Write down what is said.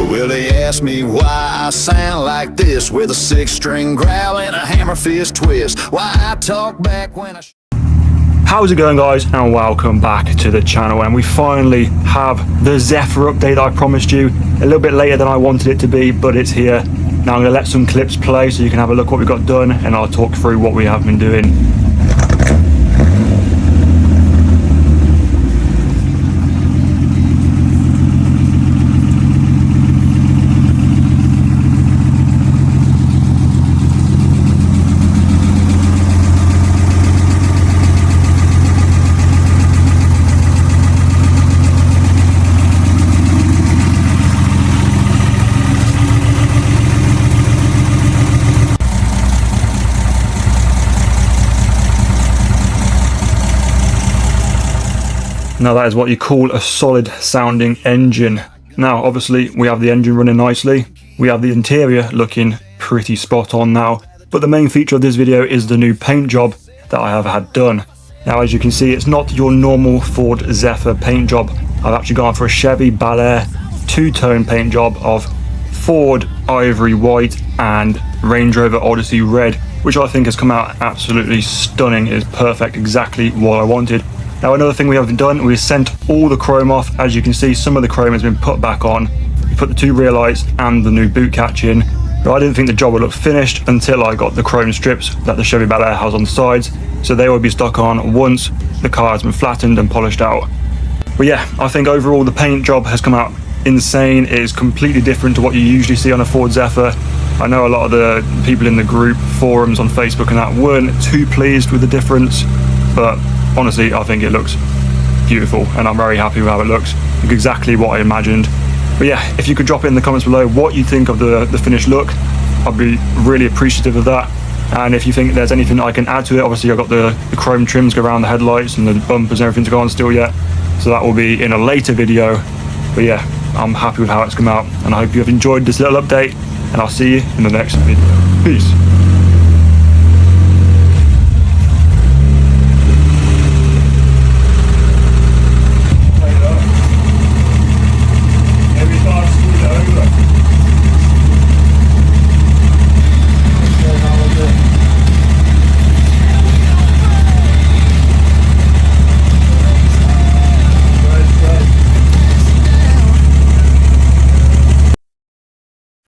Well, they ask me why I sound like this, with a 6-string growl and a hammer fist twist. Why I talk back when I... How's it going, guys, and welcome back to the channel. And we finally have the Zephyr update that I promised you. A little bit later than I wanted it to be, but it's here. Now I'm going to let some clips play so you can have a look what we've got done, and I'll talk through what we have been doing. Now that is what you call a solid sounding engine. Now obviously we have the engine running nicely, we have the interior looking pretty spot on now, but the main feature of this video is the new paint job that I have had done. Now as you can see, it's not your normal Ford Zephyr paint job. I've actually gone for a Chevy Bel Air two-tone paint job of Ford Ivory White and Range Rover Odyssey Red, which I think has come out absolutely stunning. It is perfect, exactly what I wanted. Now another thing we have done, we've sent all the chrome off. As you can see, some of the chrome has been put back on. We put the two rear lights and the new boot catch in. But I didn't think the job would look finished until I got the chrome strips that the Chevy Bel Air has on the sides. So they will be stuck on once the car has been flattened and polished out. But yeah, I think overall the paint job has come out insane. It is completely different to what you usually see on a Ford Zephyr. I know a lot of the people in the group forums on Facebook and that weren't too pleased with the difference, but honestly, I think it looks beautiful and I'm very happy with how it looks. Exactly what I imagined. But yeah, if you could drop it in the comments below what you think of the finished look, I'd be really appreciative of that. And if you think there's anything I can add to it, obviously I've got the chrome trims go around the headlights and the bumpers and everything to go on still yet. So that will be in a later video. But yeah, I'm happy with how it's come out and I hope you have enjoyed this little update, and I'll see you in the next video. Peace.